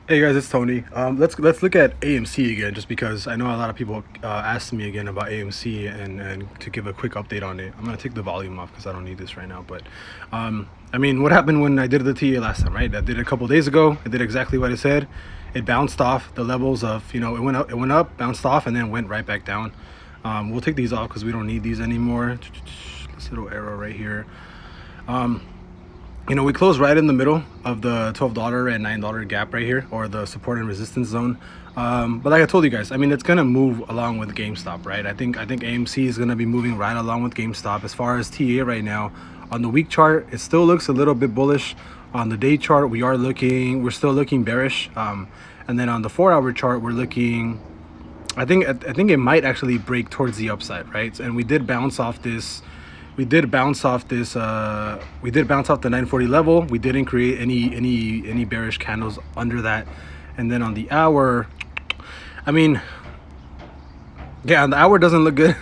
Hey guys, it's Tony. Let's look at AMC again, just because I know a lot of people asked me again about AMC and to give a quick update on it. I'm gonna take the volume off because I don't need this right now. But I mean, what happened when I did the TA last time, right? I did it a couple days ago. I did exactly what I said. It bounced off the levels of, it went up, bounced off, and then went right back down. We'll take these off because we don't need these anymore. This little arrow right here. We closed right in the middle of the $12 and $9 gap right here, or the support and resistance zone. But like I told you guys, I mean, it's gonna move along with GameStop, right? I think AMC is gonna be moving right along with GameStop. As far as TA right now, on the week chart, it still looks a little bit bullish. On the day chart, we're still looking bearish. And then on the 4-hour chart, we're looking. I think it might actually break towards the upside, right? And we did bounce off this. We did bounce off the 940 level. We didn't create any bearish candles under that. And then on the hour, I mean, yeah, on the hour doesn't look good,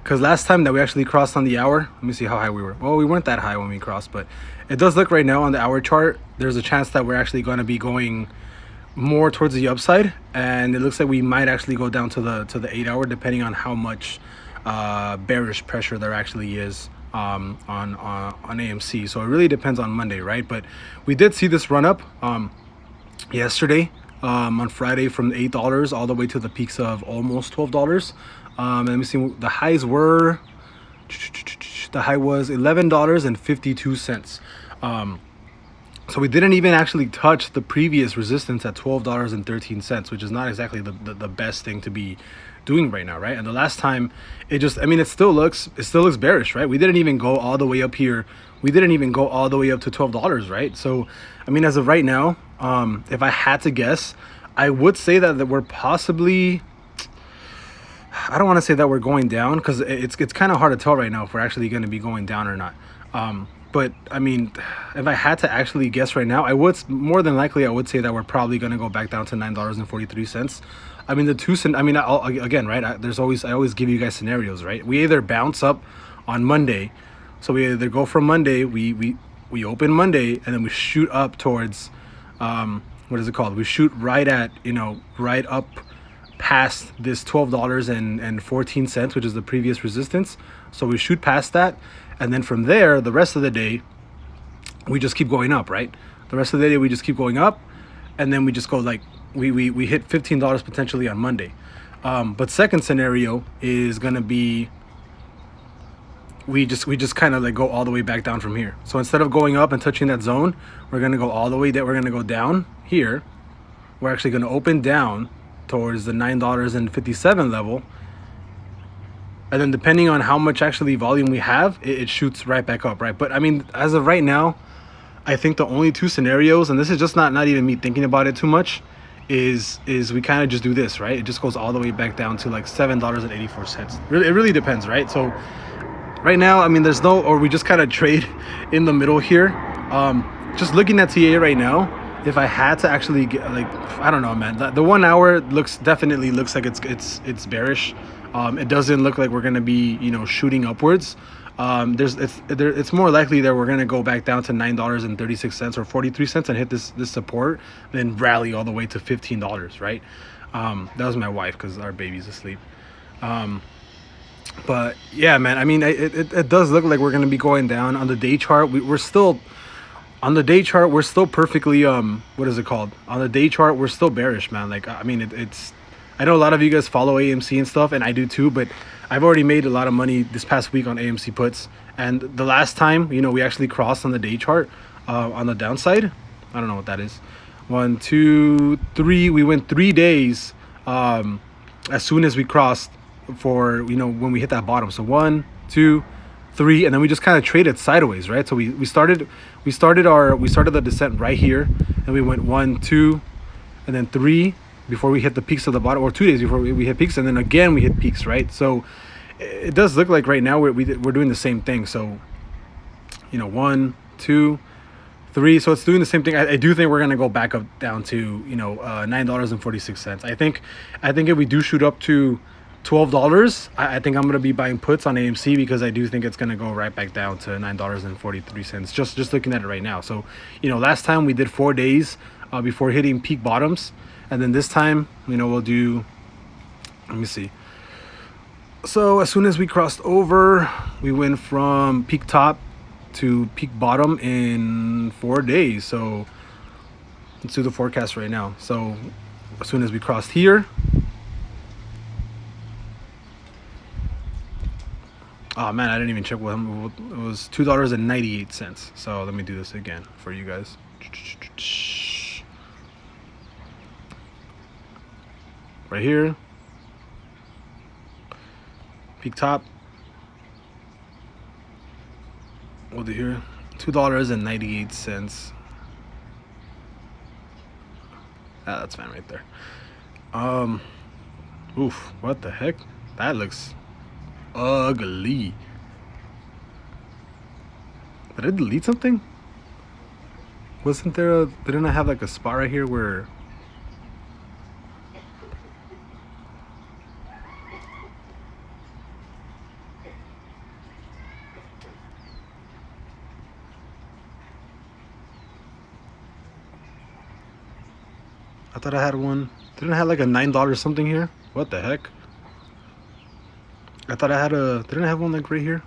because last time that we actually crossed on the hour, let me see how high we were. Well, we weren't that high when we crossed, but it does look right now on the hour chart, there's a chance that we're actually going to be going more towards the upside, and it looks like we might actually go down to the 8-hour, depending on how much bearish pressure there actually is on AMC. So it really depends on Monday, right? But we did see this run up yesterday, on Friday, from $8 all the way to the peaks of almost $12. Let me see, the high was $11.52. So we didn't even actually touch the previous resistance at $12.13, which is not exactly the best thing to be doing right now, right? And the last time, it still looks bearish, right? We didn't even go all the way up here. We didn't even go all the way up to $12, right? So I mean, as of right now, if I had to guess, I would say that we're possibly, I don't want to say that we're going down, because it's kind of hard to tell right now if we're actually going to be going down or not. But I mean, if I had to actually guess right now, I would say that we're probably going to go back down to $9.43. I mean, again, right? I always give you guys scenarios, right? We either bounce up on Monday, so we either go from Monday, we open Monday, and then we shoot up towards, what is it called? We shoot right at, right up past this $12.14, which is the previous resistance. So we shoot past that, and then from there, the rest of the day, we just keep going up, right? The rest of the day, we just keep going up, and then we just go like, we hit $15 potentially on Monday. But second scenario is gonna be, we just kind of like go all the way back down from here. So instead of going up and touching that zone, we're gonna go all the way down. We're gonna go down here. We're actually gonna open down towards the $9.57 level, and then depending on how much actually volume we have, it shoots right back up, right? But I mean, as of right now, I think the only two scenarios, and this is just not even me thinking about it too much, is we kind of just do this, right? It just goes all the way back down to like $7.84. It really depends, right? So right now, I mean, or we just kind of trade in the middle here. Just looking at TA right now, if I had to actually get, like, I don't know, man, the 1 hour definitely looks like it's bearish. It doesn't look like we're gonna be, shooting upwards. It's more likely that we're gonna go back down to $9.36 or 43 cents and hit this support, then rally all the way to $15, right? That was my wife, because our baby's asleep. But yeah, man, I mean, it does look like we're gonna be going down. On the day chart, we're still perfectly, what is it called? On the day chart, we're still bearish, man. Like, I mean, I know a lot of you guys follow AMC and stuff, and I do too, but I've already made a lot of money this past week on AMC puts. And the last time, we actually crossed on the day chart, on the downside. I don't know what that is. 1, 2, 3. We went 3 days, as soon as we crossed, for, when we hit that bottom. So 1, 2, 3, and then we just kind of traded sideways, right? So we started the descent right here, and we went 1, 2, and then 3 before we hit the peaks of the bottom, or 2 days before we hit peaks, and then again we hit peaks, right? So it does look like right now we're doing the same thing. So 1, 2, 3. So it's doing the same thing. I do think we're gonna go back up down to $9.46. I think if we do shoot up to $12, I think I'm going to be buying puts on AMC, because I do think it's going to go right back down to $9.43, just looking at it right now. So last time we did 4 days before hitting peak bottoms. And then this time, you know, we'll do, let me see. So as soon as we crossed over, we went from peak top to peak bottom in 4 days. So let's do the forecast right now. So as soon as we crossed here, oh man, I didn't even check what it was. $2.98. So let me do this again for you guys. Right here, peak top. We'll do here, $2.98. Ah, that's fine right there. Oof, what the heck? That looks ugly. Did I delete something? Wasn't there a, didn't I have like a spot right here where, I thought I had one. Didn't I have like a $9 something here? What the heck? I thought I had a, didn't I have one like right here?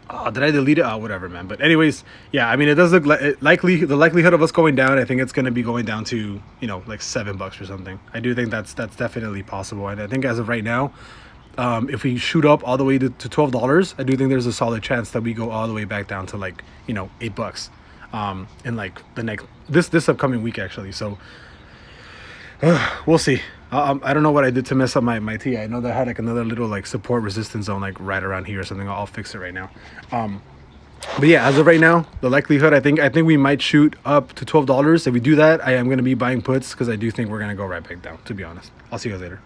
Oh, did I delete it? Oh, whatever, man. But anyways, yeah, I mean, it does look like the likelihood of us going down, I think it's going to be going down to, you know, like $7 or something. I do think that's definitely possible. And I think as of right now, if we shoot up all the way to $12, I do think there's a solid chance that we go all the way back down to like, you know, $8 in like the next, this upcoming week actually. So we'll see. I don't know what I did to mess up my T. I know that I had like another little like support resistance zone like right around here or something. I'll fix it right now. But yeah, as of right now, the likelihood, I think we might shoot up to $12. If we do that, I am going to be buying puts because I do think we're going to go right back down, to be honest. I'll see you guys later.